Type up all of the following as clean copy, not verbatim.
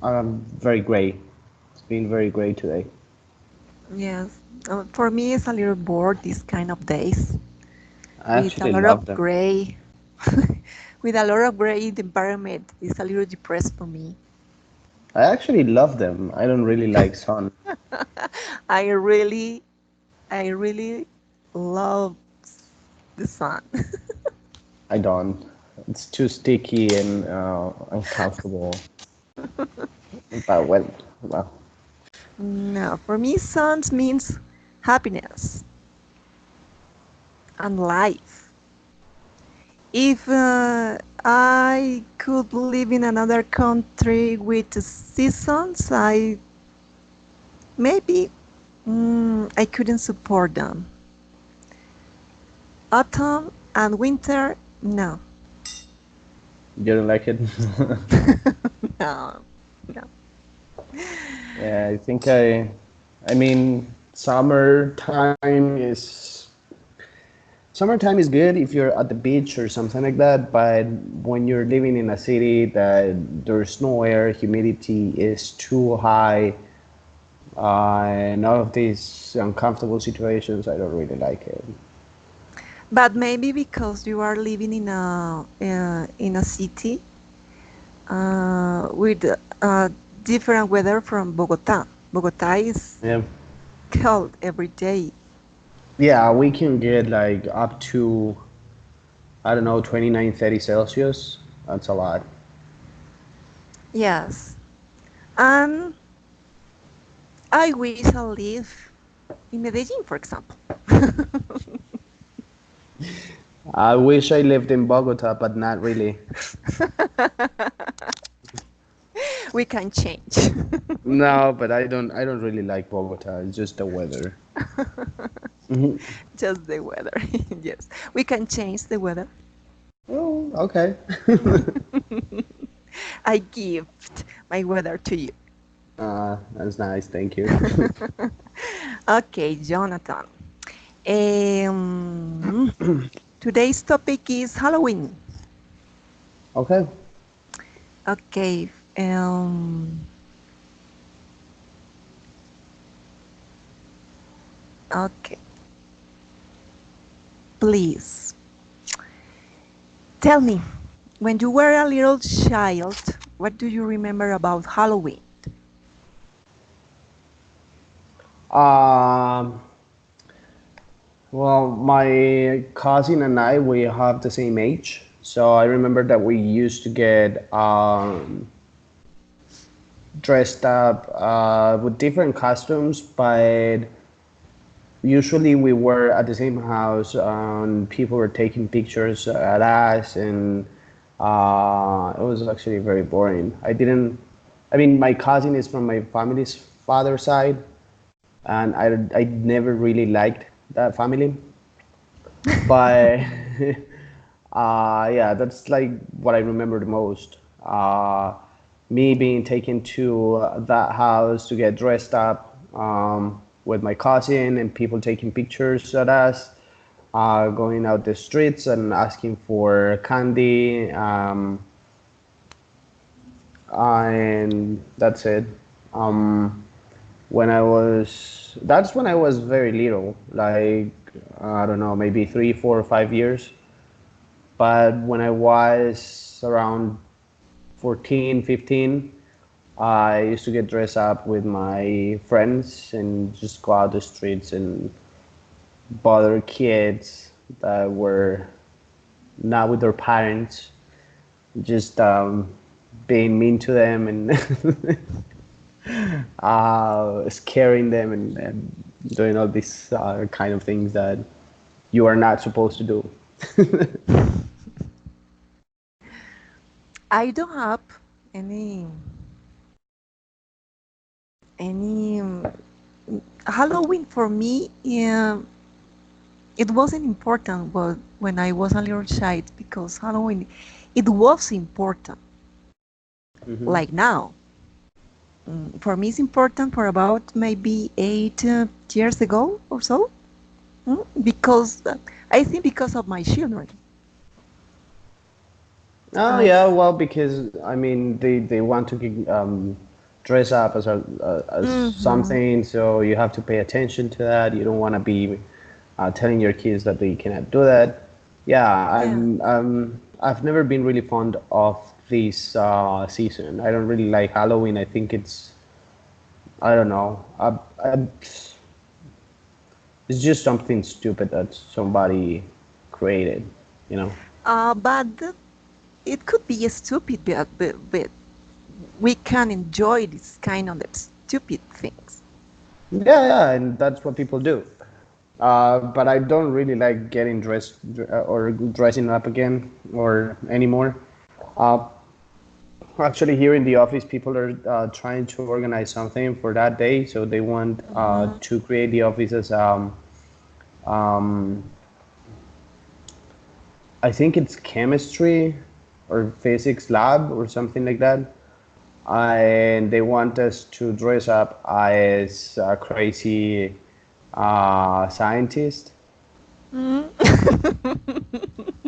very gray. It's been very gray today. Yes. For me, it's a little bored these kind of days I with a actually lot love of them. gray. With a lot of gray, the environment is a little depressed for me. I actually love them. I don't really like sun. I really, I really love the sun. I don't. It's too sticky and uncomfortable. But well, No, for me, sun means happiness and life. If I could live in another country with seasons, I maybe I couldn't support them. Autumn and winter, no, you don't like it. no, no. Yeah, I think I mean, summertime is good if you're at the beach or something like that. But when you're living in a city that there's no air, humidity is too high, and all of these uncomfortable situations, I don't really like it. But maybe because you are living in a city with different weather from Bogota. Bogota is Yeah. cold every day. Yeah, we can get like up to, I don't know, 29, 30 Celsius. That's a lot. Yes, and I wish I live in Medellin, for example. I wish I lived in Bogota, but not really. We can change. No, but I don't really like Bogota. It's just the weather. Just the weather. Yes, we can change the weather. Oh, okay. I gift my weather to you. That's nice. Thank you. Okay, Jonathan. Um, Today's topic is Halloween. Okay. Okay. Okay. Please tell me, when you were a little child, what do you remember about Halloween? Um, well, my cousin and I, we have the same age. So I remember that we used to get dressed up with different costumes, but usually we were at the same house and people were taking pictures at us, and it was actually very boring. I mean, my cousin is from my family's father side, and I never really liked that family. But yeah, that's like what I remember the most. Me being taken to that house to get dressed up with my cousin and people taking pictures at us, going out the streets and asking for candy, and that's it. Um, that's when I was very little, like I don't know, maybe 3, 4, 5 years. But when I was around 14, 15, I used to get dressed up with my friends and just go out the streets and bother kids that were not with their parents, just being mean to them and scaring them and doing all these kind of things that you are not supposed to do. I don't have any any Halloween for me. It wasn't important when I was a little child because Halloween it was important. Hmm. Like now, for me, it's important for about maybe 8 years ago or so, because I think because of my children. Oh I yeah, well, because I mean they want to get, dress up as Mm-hmm. something, so you have to pay attention to that. You don't want to be telling your kids that they cannot do that. Yeah, Yeah. I've never been really fond of this season. I don't really like Halloween. I think it's, I don't know. It's just something stupid that somebody created, you know. But it could be stupid, but we can enjoy this kind of stupid things. Yeah, yeah, and that's what people do. But I don't really like getting dressed or dressing up again or anymore. Uh, Actually, here in the office, people are trying to organize something for that day. So they want Mm-hmm. to create the office as, um, I think it's chemistry or physics lab or something like that. And they want us to dress up as a crazy scientist.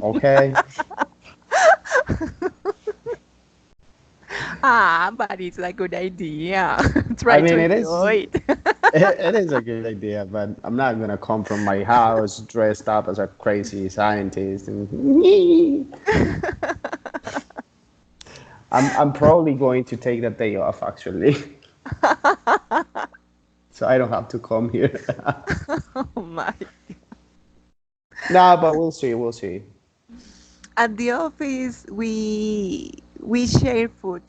Okay. But it's a good idea. I Try to mean, enjoy it. it is a good idea, but I'm not gonna come from my house dressed up as a crazy scientist. And I'm probably going to take that day off actually, so I don't have to come here. Oh my. No, but we'll see. We'll see. At the office, we share food,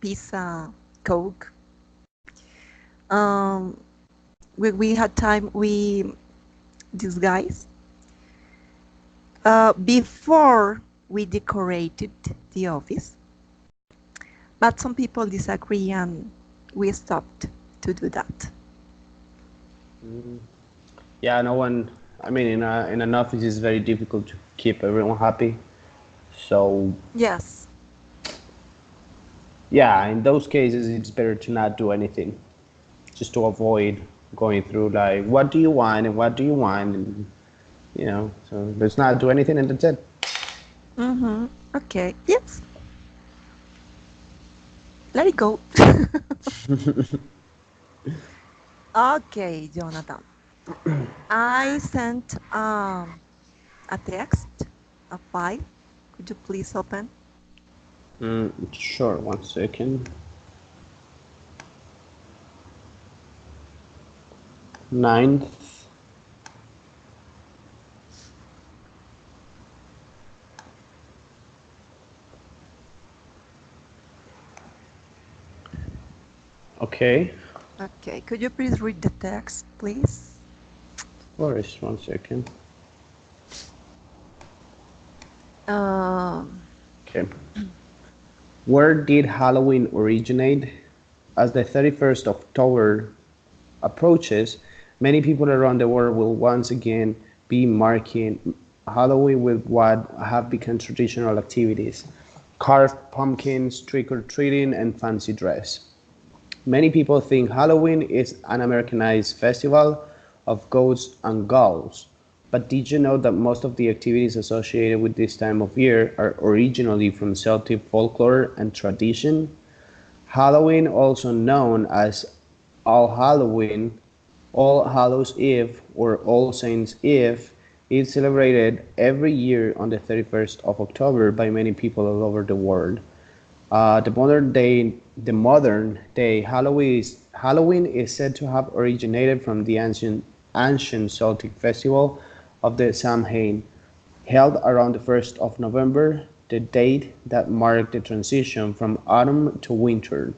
pizza, Coke. Um, we had time. We disguise. Before we decorated the office, but some people disagree, and we stopped to do that. Yeah, no one. I mean, in an office, it's very difficult to keep everyone happy. So Yes. yeah, in those cases, it's better to not do anything, just to avoid going through like, what do you want and what do you want, and so let's not do anything, and that's it. Mm-hmm. Okay. Yes. Let it go. Okay, Jonathan. I sent a text, a file. Could you please open? Sure, 1 second. Ninth. Okay. Okay. Could you please read the text, please? Where is 1 second? Um, Okay. Where did Halloween originate? As the 31st of October approaches, many people around the world will once again be marking Halloween with what have become traditional activities: carved pumpkins, trick or treating, and fancy dress. Many people think Halloween is an Americanized festival of ghosts and ghouls, but did you know that most of the activities associated with this time of year are originally from Celtic folklore and tradition? Halloween, also known as All Halloween, All Hallows Eve, or All Saints' Eve, is celebrated every year on the 31st of October by many people all over the world. The modern day Halloween is said to have originated from the ancient Celtic festival of the Samhain, held around the 1st of November, the date that marked the transition from autumn to winter.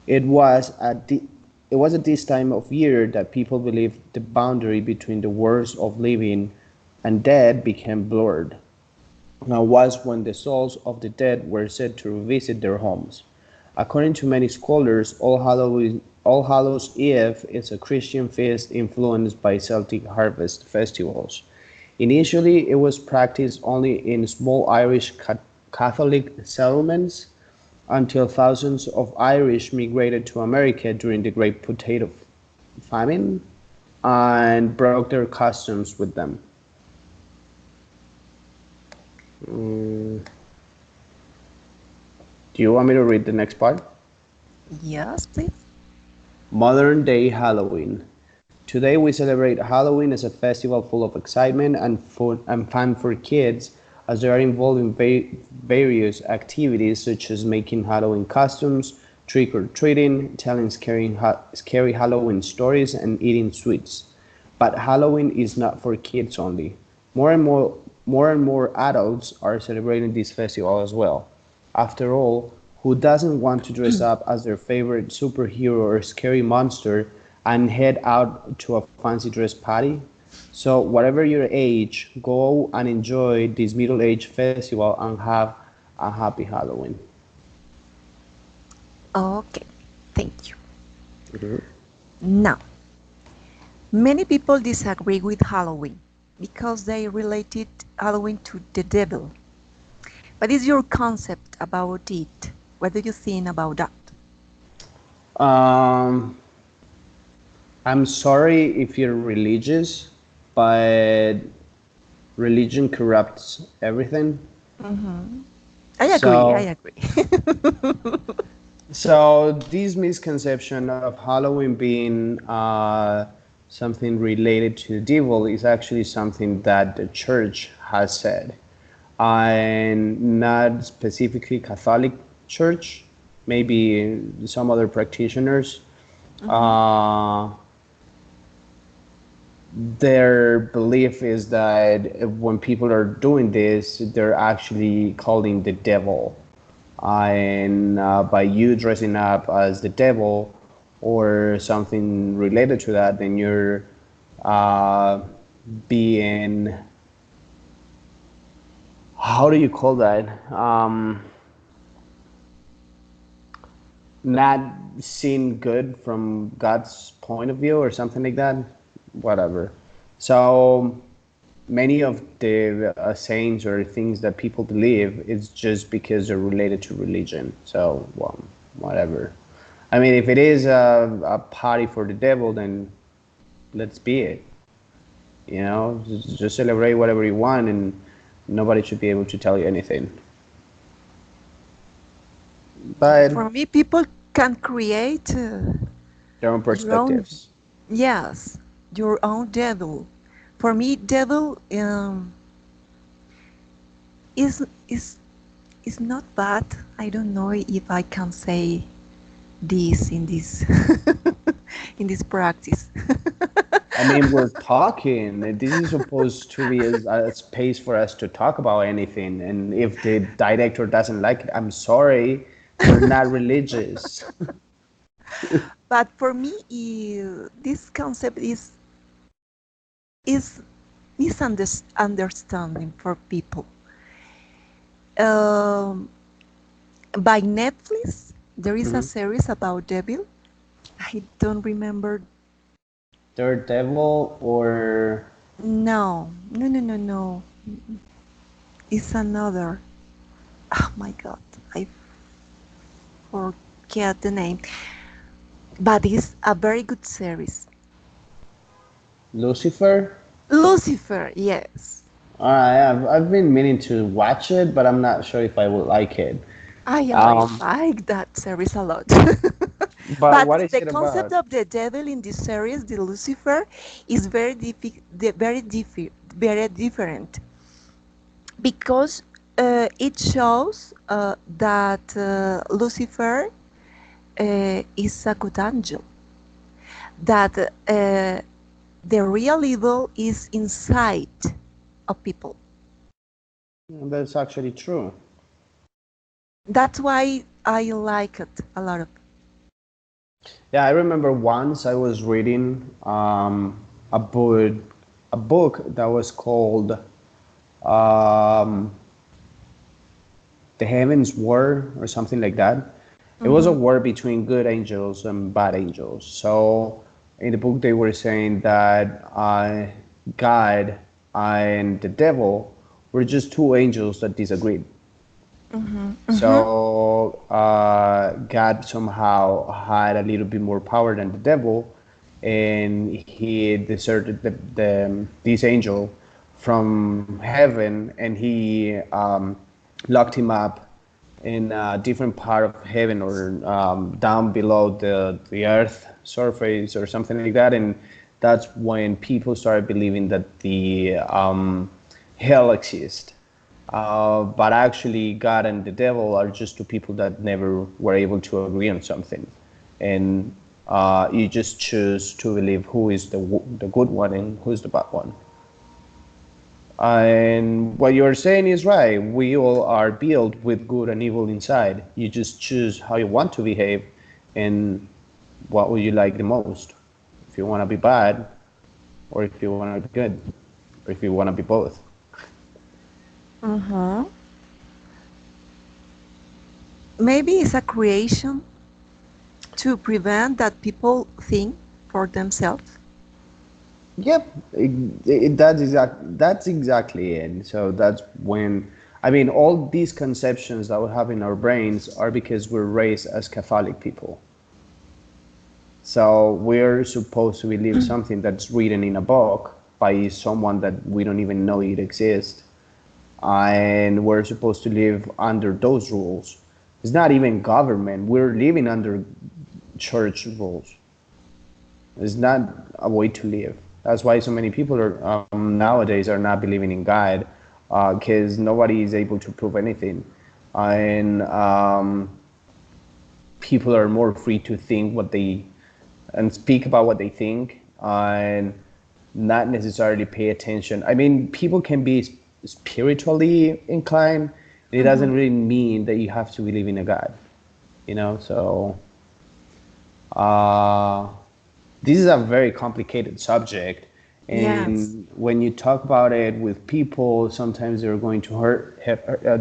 It was at the it was at this time of year that people believed the boundary between the worlds of living and dead became blurred. Now was when the souls of the dead were said to revisit their homes. According to many scholars, All Hallows Eve is a Christian feast influenced by Celtic harvest festivals. Initially, it was practiced only in small Irish Catholic settlements until thousands of Irish migrated to America during the Great Potato Famine and brought their customs with them. Mm, do you want me to read the next part? Yes, please. Modern day Halloween. Today we celebrate Halloween as a festival full of excitement and fun for kids as they are involved in various activities such as making Halloween costumes, trick or treating, telling scary Halloween stories, and eating sweets. But Halloween is not for kids only. More and more adults are celebrating this festival as well. After all, who doesn't want to dress up as their favorite superhero or scary monster and head out to a fancy dress party? So, whatever your age, go and enjoy this middle age festival and have a happy Halloween. Okay, thank you. Mhm. Now, many people disagree with Halloween because they related Halloween to the devil. What is your concept about it? What do you think about that? Um, I'm sorry if you're religious, but religion corrupts everything. Hmm. I agree, I So, agree. So this misconception of Halloween being something related to the devil is actually something that the church has said, and not specifically Catholic Church, maybe some other practitioners. Hmm. Uh, their belief is that when people are doing this, they're actually calling the devil. And by you dressing up as the devil or something related to that, then you're uh, being, how do you call that? Not seen good from God's point of view or something like that. Whatever. So many of the sayings or things that people believe is just because they're related to religion. So, well, whatever. I mean, if it is a party for the devil, then let's be it. You know, just celebrate whatever you want, and nobody should be able to tell you anything. But For me, people can create their own your own, perspectives. yes, your own devil. For me, devil is is is not bad. I don't know if I can say this in this in this practice. I mean, we're talking. This is supposed to be a space for us to talk about anything. And if the director doesn't like it, I'm sorry. We're not religious. But for me, this concept is misunderstanding for people. Um, by Netflix, there is a Mhm. series about devil. I don't remember. Daredevil or No, no, no, no, no. It's another. Oh my God, I forget the name. But it's a very good series. Lucifer. Lucifer, yes. I've been meaning to watch it, but I'm not sure if I would like it. I Um, like that series a lot. but But what is the it concept about? of the devil in this series, the Lucifer, is very different because it shows that Lucifer is a good angel, that the real evil is inside of people. That's actually true. That's why I like it a lot. Of. Yeah, I remember once I was reading a book, a book that was called um, "The Heavens War" or something like that. It was a Mm-hmm. war between good angels and bad angels. So in the book, they were saying that God and the devil were just two angels that disagreed. Mm-hmm. Mm-hmm. So God somehow had a little bit more power than the devil, and he deserted this angel from heaven, and he locked him up in a different part of heaven or down below the earth surface or something like that. And that's when people started believing that the hell exists. But actually, God and the devil are just two people that never were able to agree on something. And you just choose to believe who is the good one and who's the bad one. And what you're saying is right. We all are built with good and evil inside. You just choose how you want to behave and what would you like the most. If you want to be bad, or if you want to be good, or if you want to be both. Uh-huh. Maybe it's a creation to prevent that people think for themselves. Yep, that's exactly it. So that's when, I mean, all these conceptions that we have in our brains are because we're raised as Catholic people. So we're supposed to believe something that's written in a book by someone that we don't even know it exists, and we're supposed to live under those rules. It's not even government. We're living under church rules. It's not a way to live. That's why so many people are nowadays are not believing in God, because nobody is able to prove anything, and people are more free to think what they and speak about what they think, and not necessarily pay attention. I mean, people can be spiritually inclined. It doesn't really mean that you have to believe in a God, you know. So uh, this is a very complicated subject, Yes. and when you talk about it with people, sometimes they're going to hurt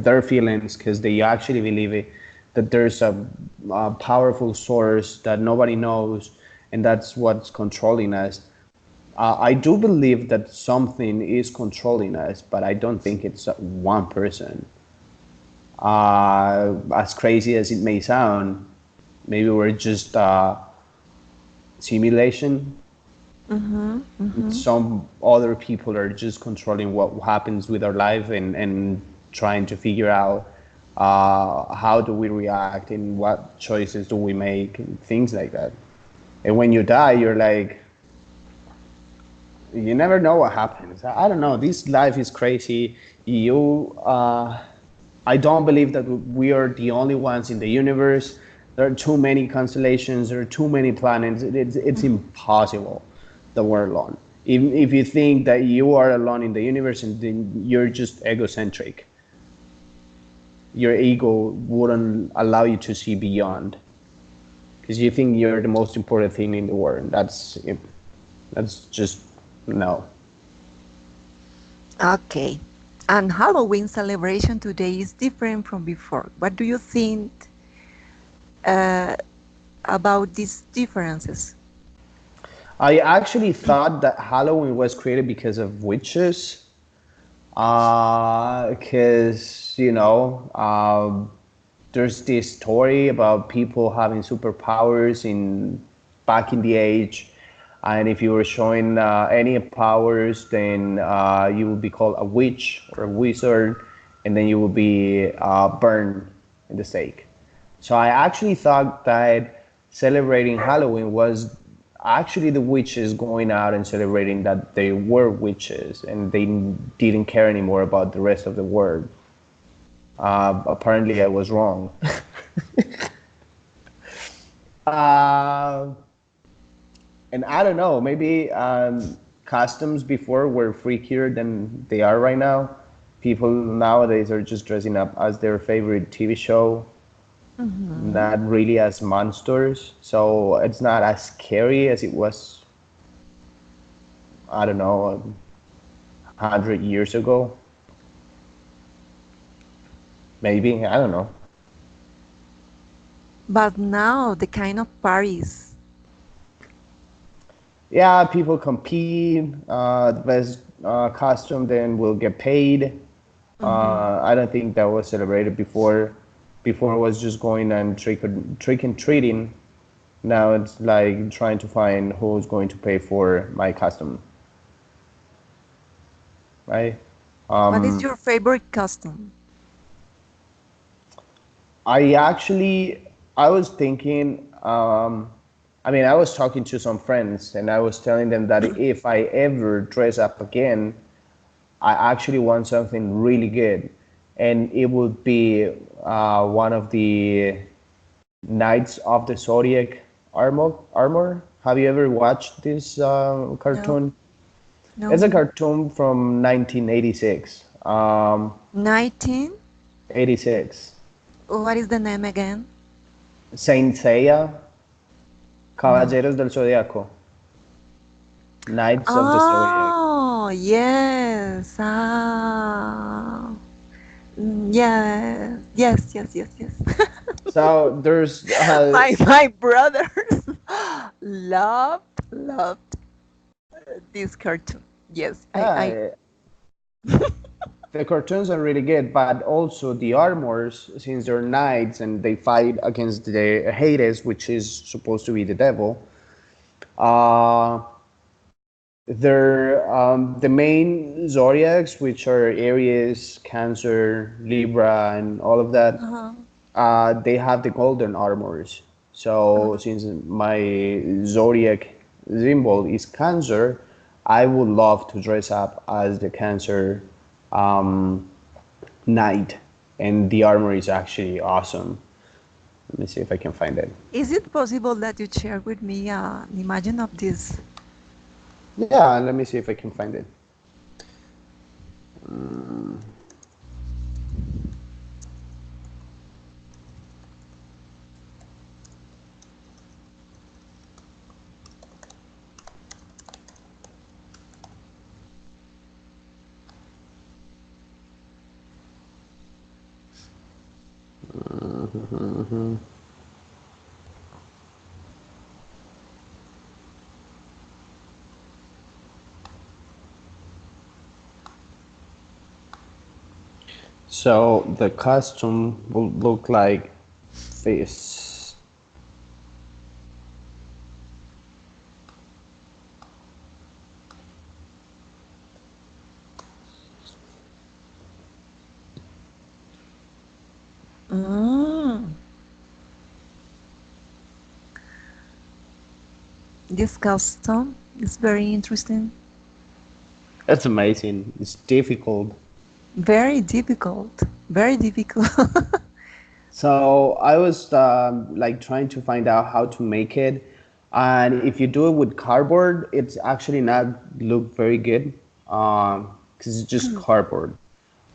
their feelings because they actually believe it, that there's a powerful source that nobody knows, and that's what's controlling us. I do believe that something is controlling us, but I don't think it's one person. As crazy as it may sound, maybe we're just simulation. Mm-hmm. Mm-hmm. Some other people are just controlling what happens with our life, and trying to figure out how do we react and what choices do we make and things like that. And when you die, you're like, you never know what happens. I don't know. This life is crazy. I don't believe that we are the only ones in the universe. There are too many constellations. There are too many planets. It's impossible that we're alone. If you think that you are alone in the universe, and then you're just egocentric. Your ego wouldn't allow you to see beyond, because you think you're the most important thing in the world. That's just no. Okay. And Halloween celebration today is different from before. What do you think uh, about these differences? I actually thought that Halloween was created because of witches, because there's this story about people having superpowers in back in the age, and if you were showing any powers, then you would be called a witch or a wizard, and then you would be burned in the stake. So I actually thought that celebrating Halloween was actually the witches going out and celebrating that they were witches and they didn't care anymore about the rest of the world. Apparently, I was wrong. uh, and I don't know, maybe costumes before were freakier than they are right now. People nowadays are just dressing up as their favorite TV show, Mm-hmm. not really as monsters. So it's not as scary as it was, I don't know, 100 years ago. Maybe, I don't know. But now the kind of parties. Yeah, people compete. The best costume then will get paid. Mm-hmm. I don't think that was celebrated before. Before it was just going and trick and treating. Now it's like trying to find who's going to pay for my costume, right? What is Um, your favorite costume? I actually, I was thinking, I mean, I was talking to some friends and I was telling them that if I ever dress up again, I actually want something really good. And it would be one of the Knights of the Zodiac armor. Have you ever watched this No, cartoon? It's a no. cartoon from 1986. 19? 86. What is the name again? Saint Seiya, No. Caballeros del Zodiaco, Knights of the Zodiac. Oh, yes. Ah. Yeah. Yes, yes, yes, yes. So there's My brothers loved this cartoon. Yes, I yeah, the cartoons are really good, but also the armors, since they're knights and they fight against the Hades, which is supposed to be the devil. Uh, they're the main zodiacs, which are Aries, Cancer, Libra, and all of that. uh-huh, They have the golden armors. So uh-huh. since my zodiac symbol is Cancer, I would love to dress up as the Cancer um, knight, and the armor is actually awesome. Let me see if I can find it. Is it possible that you share with me an imagine of this? Yeah, let me see if I can find it. So the costume will look like this. Mm, this custom is very interesting. That's amazing. It's difficult. Very difficult. Very difficult. So I was like trying to find out how to make it, and if you do it with cardboard, it's actually not look very good because it's just cardboard.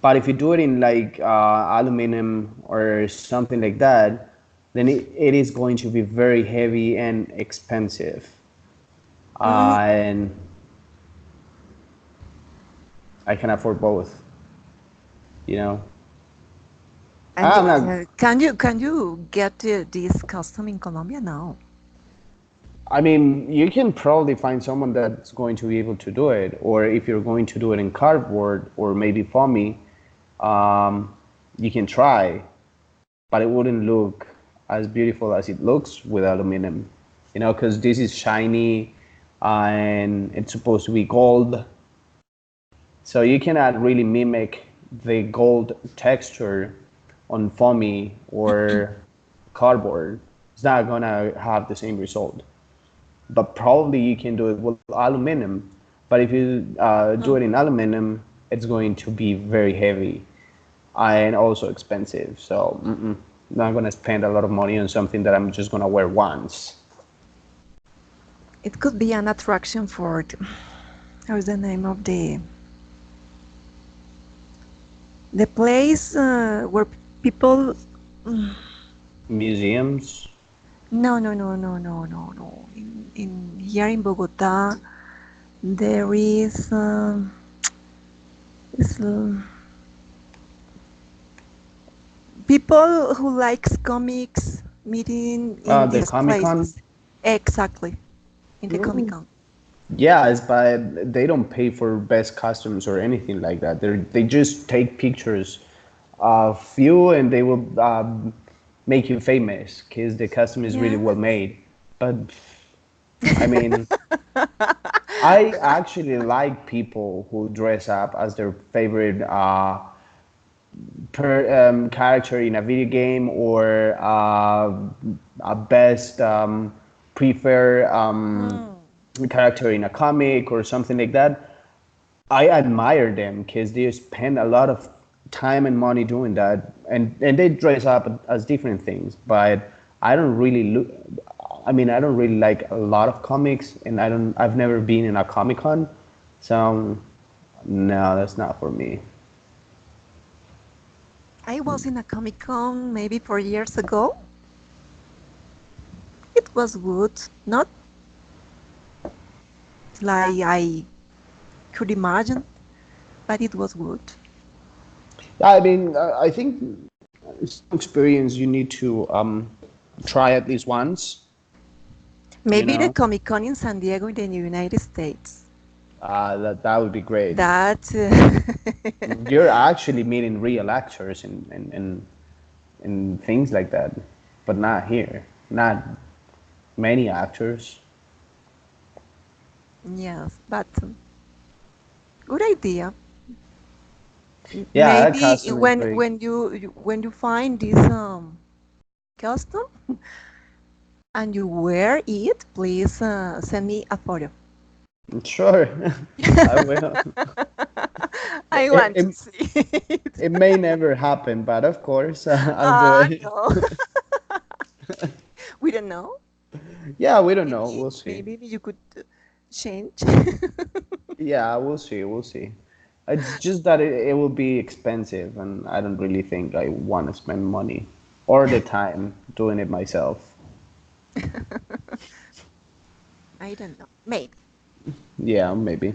But if you do it in like aluminum or something like that, then it is going to be very heavy and expensive. Mm, And I can afford both, you know. and I'm not. can you get this custom in Colombia now? I mean, you can probably find someone that's going to be able to do it, or if you're going to do it in cardboard or maybe foamy, um, you can try, but it wouldn't look as beautiful as it looks with aluminum, you know, because this is shiny and it's supposed to be gold, so you cannot really mimic the gold texture on foamy or cardboard. It's not gonna have the same result. But probably you can do it with aluminum. But if you do it in aluminum, it's going to be very heavy and also expensive. So not gonna spend a lot of money on something that I'm just gonna wear once. It could be an attraction for how is the name of the place where people Museums. no. In here in Bogota, there is people who likes comics meeting in The these Comic Con. places. Exactly, in the Comic Con. Yes, but they don't pay for best costumes or anything like that. They just take pictures of you and they will make you famous because the costume is really well Yeah. made. But I mean, I actually like people who dress up as their favorite per character in a video game, or a best prefer Mm. character in a comic or something like that, I admire them because they spend a lot of time and money doing that, and they dress up as different things. But I don't really look. I mean, I don't really like a lot of comics, and I don't. I've never been in a Comic Con, so no, that's not for me. I was in a Comic Con maybe 4 years ago. It was good, not like I could imagine, but it was good. Yeah, I mean, I think it's an experience you need to try at least once. You Maybe the know, Comic Con in San Diego in the United States. that would be great. That You're actually meeting real actors and things like that, but not here. Not many actors. yes, but good idea. Yeah, that Maybe costume is when great. when you find this custom and you wear it, please send me a photo. Sure, I will. I It, want to it, see it. it may never happen, but of course, I'll do it. No, we don't know. Yeah, we don't know. Maybe We'll see. maybe you could change. Yeah, we'll see. We'll see. It's just that it will be expensive, and I don't really think I want to spend money or the time doing it myself. I don't know. Maybe. Yeah, maybe.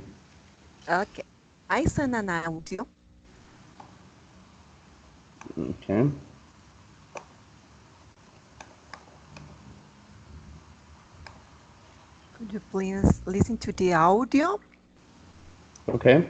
Okay. I send an audio. Okay. Could you please listen to the audio? Okay.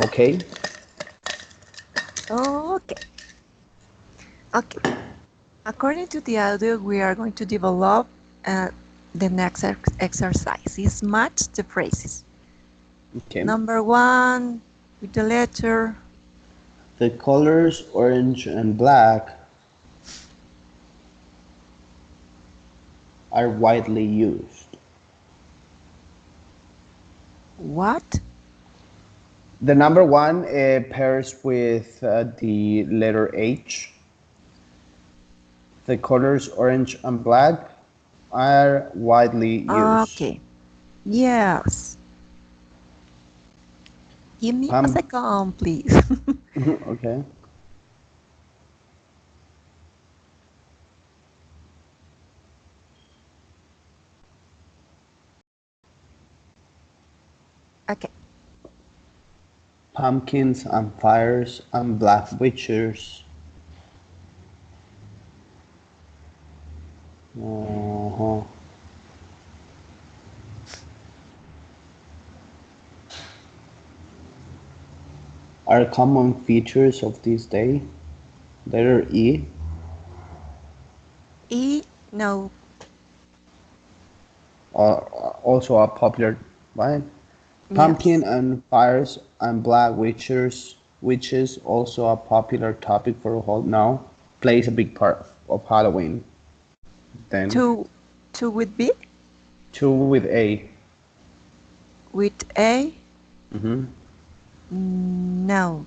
Okay. Okay. Okay. According to the audio, we are going to develop uh, the next exercise is match the phrases. Okay. Number one, with the letter. The colors orange and black are widely used. What? The number one pairs with the letter H. The colors orange and black are widely used. Okay. Yes. Give me a Pam, second, please. okay. Okay. Pumpkins and fires and black witches. Uh-huh. Are common features of this day. Letter E. E, no. Also a popular, right? Pumpkin Yes. and fires and black witches also a popular topic for now. Plays a big part of Halloween. Then Two with B? two with A. With A? Hmm. No.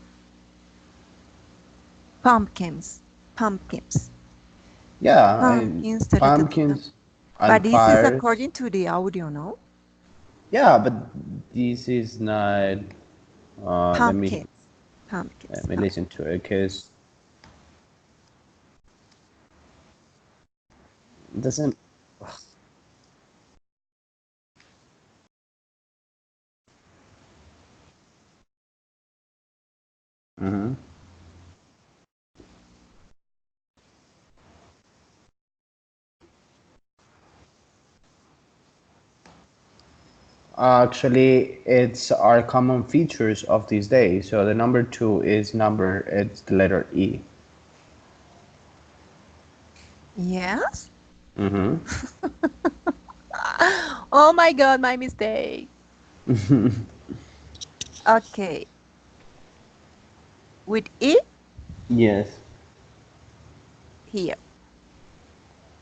Pumpkins. Pumpkins. Yeah, Pumpkins. Ta-ta-ta-ta. pumpkins and But this is fires. according to the audio, no? Yeah, but this is not. Let me Pumpkins. Pumpkins. let me listen to it because it doesn't. Mhm. Actually, it's our common features of this day. So the number two is number. It's the letter E. Yes? Mm-hmm. Oh my God, my mistake. Okay. With E Yes. here.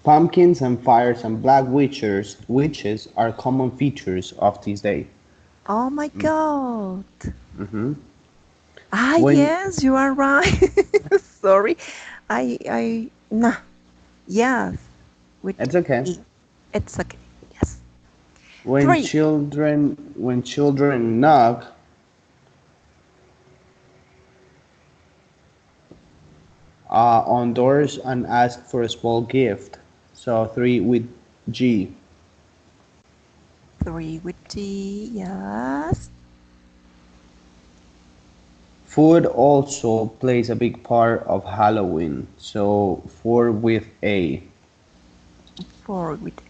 Pumpkins and fires and black witches are common features of this day. Oh my God. Mm-hmm. Ah, When yes, you are right. Sorry. Nah. Yes. With it's okay. E. It's okay. Yes. When Three. children knock on doors and ask for a small gift. So three with G. Three with G. Yes. Food also plays a big part of Halloween. So four with A. Four with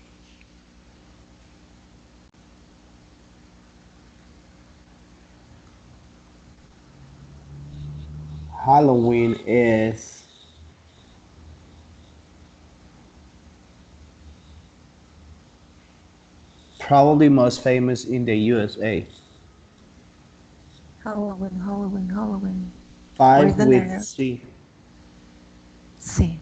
Halloween is probably most famous in the USA. Halloween, Halloween, Halloween. What is Five the with letter? C. C.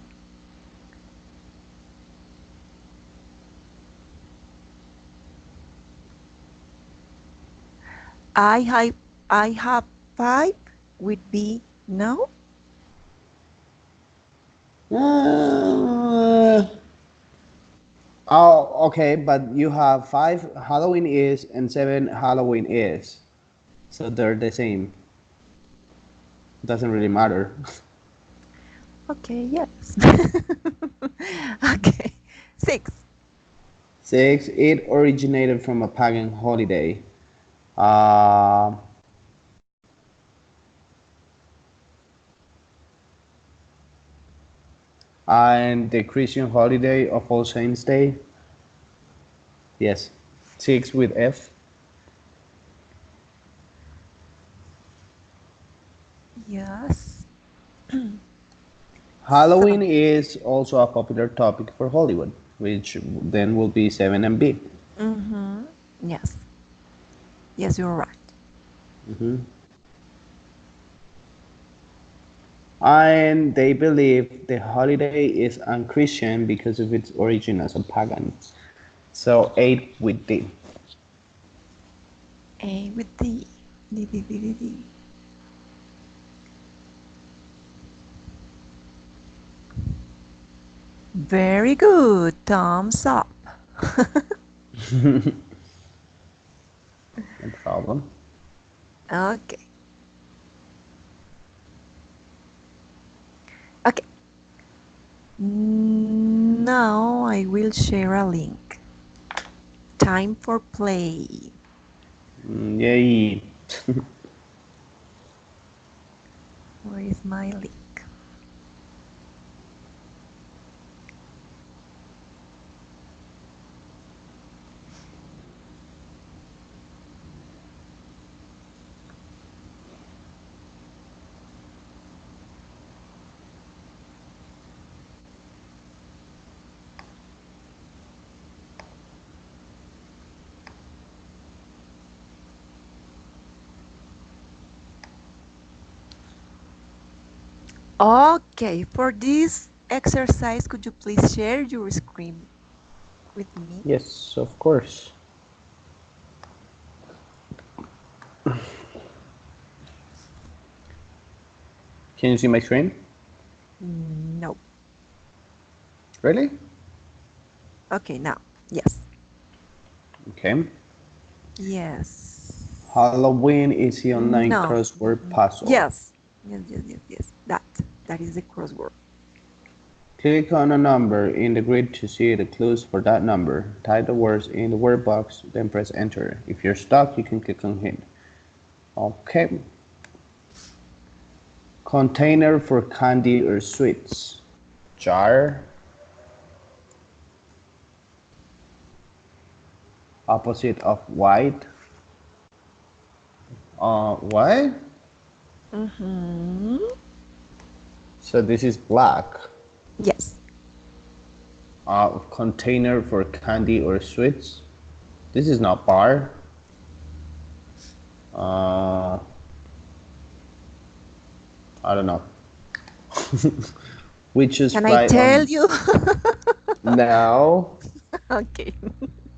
I have I have five with B. No? Uh, oh, okay, but you have five Halloween is and seven Halloween is. So they're the same. Doesn't really matter. Okay, yes. Okay. Six. Six, it originated from a pagan holiday. Uh, and the Christian holiday of All Saints' Day. Yes. Six with F. Yes. Halloween Seven. is also a popular topic for Hollywood, which then will be 7 and B. Mm-hmm. Yes. Yes, you're right. Hmm. And they believe the holiday is unchristian because of its origin as a pagan. So 8 with D. A with D. D, D, D, D, D. Very good. Thumbs up. No problem. Okay. Okay. Now I will share a link. Time for play. Yay. Where is my link? Okay, for this exercise, could you please share your screen with me? Yes, of course. Can you see my screen? No. Really? Okay, now. Yes. Okay. Yes. Halloween is the online No. crossword puzzle. Yes. Yes. That is the crossword. Click on a number in the grid to see the clues for that number. Type the words in the word box, then press enter. If you're stuck, you can click on hint. Okay. Container for candy or sweets. Jar. Opposite of white. What? Mm-hmm. So this is black. Yes. Container for candy or sweets. This is not bar. I don't know. We choose Can I fly tell on you? now. Okay.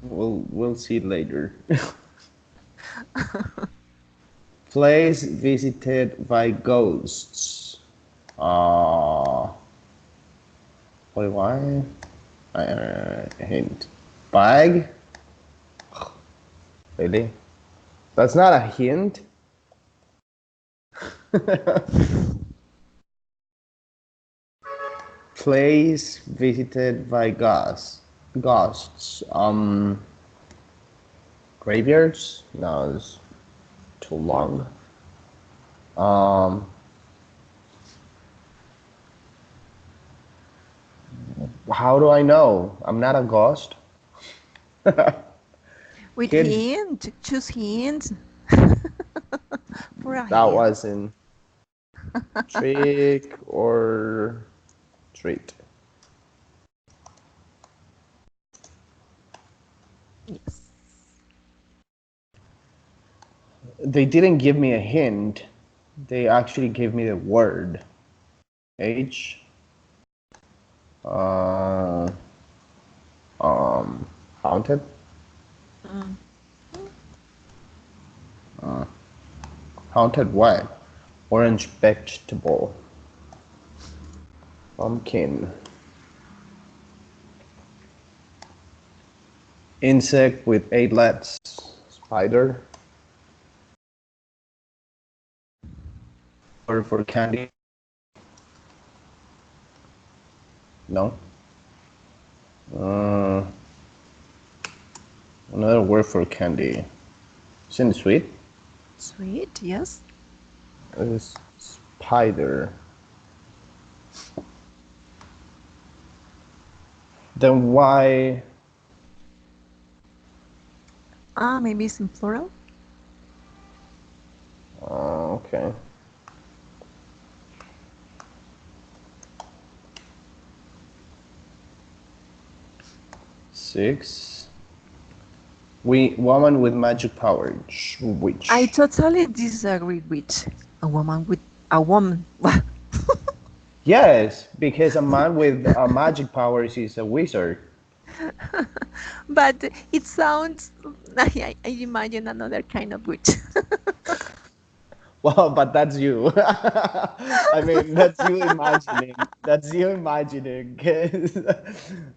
We'll see later. Place visited by ghosts. Wait, why? Hint. Bag? Really? That's not a hint. Place visited by ghosts. Graveyards? No, it's too long. Um, how do I know? I'm not a ghost. With Hint. hint. Choose hint. For a That hint. was in trick or treat. Yes. They didn't give me a hint. They actually gave me the word. H. Uh, haunted. Mm. Haunted what? Orange vegetable. Pumpkin. Insect with 8 legs. Spider. Or for candy. No. Uh, another word for candy. It's in the sweet. Sweet, yes. It's spider. Then why? Maybe it's in plural. Okay. Six. Woman with magic powers. I Which? totally disagree with a woman with a woman. Yes, because a man with magic powers is a wizard. But it sounds. I imagine another kind of witch. Well, but that's you. I mean, that's you imagining. That's you imagining. 'Cause,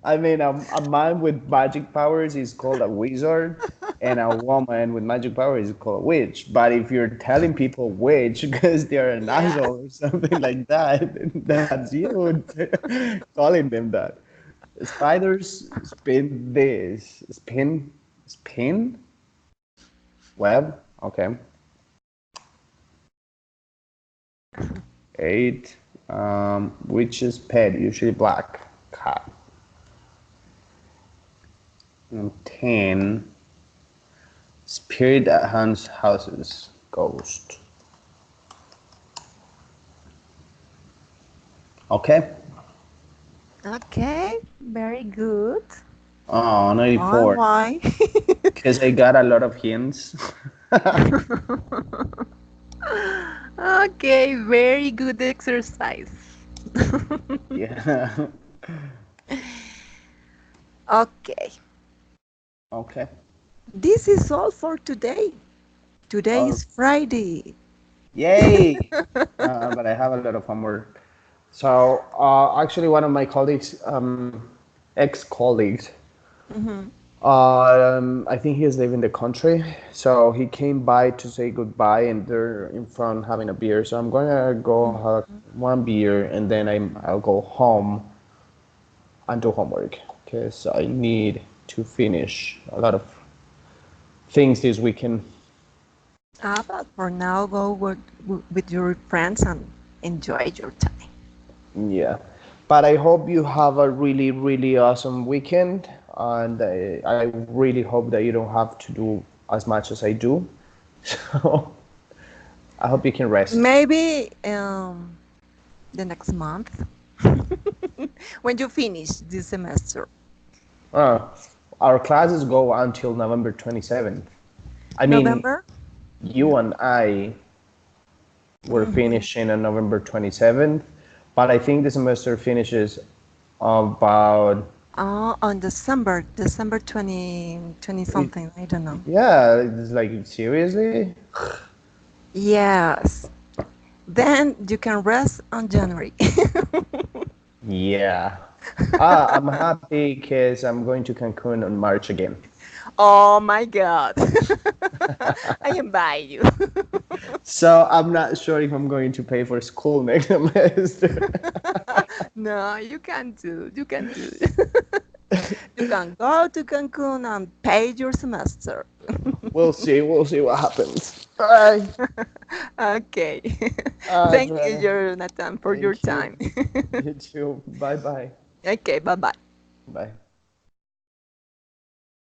I mean, a man with magic powers is called a wizard, and a woman with magic powers is called a witch. But if you're telling people witch because they're an Yeah. idol or something like that, then that's you calling them that. Spiders spin this. Spin? Web. Okay. 8. Witch's pet, usually black cat. And 10. Spirit that haunts houses, ghost. Okay. Okay, very good. Oh, Why? 94. Why? Because I got a lot of hints. Okay, very good exercise. Yeah. Okay, Okay. this is all for today. Today Oh, is Friday. yay! But I have a lot of homework. So, actually, one of my colleagues, ex-colleagues, Mhm. I think he is leaving the country. So he came by to say goodbye, and they're in front having a beer. So I'm gonna go have one beer, and then I'll go home and do homework because I need to finish a lot of things this weekend. But for now, go with your friends and enjoy your time. Yeah. But I hope you have a really, really awesome weekend. And I really hope that you don't have to do as much as I do. So I hope you can rest. Maybe the next month when you finish this semester. Uh, our classes go until November 27th. I mean, November? you and I were Mhm. finishing on November 27th, but I think the semester finishes about, On December 20 it, something, I don't know. yeah, it's like, seriously? Yes. Then you can rest on January. Yeah. I'm happy because I'm going to Cancun on March again. Oh my God. I invite you. So I'm not sure if I'm going to pay for school next semester. No, you can do. You can do. You can go to Cancun and pay your semester. We'll see. We'll see what happens. All right. Okay. Thank you, Adriana, Jonathan, for your thank you. time. You too. Bye bye. Okay, bye bye. Bye.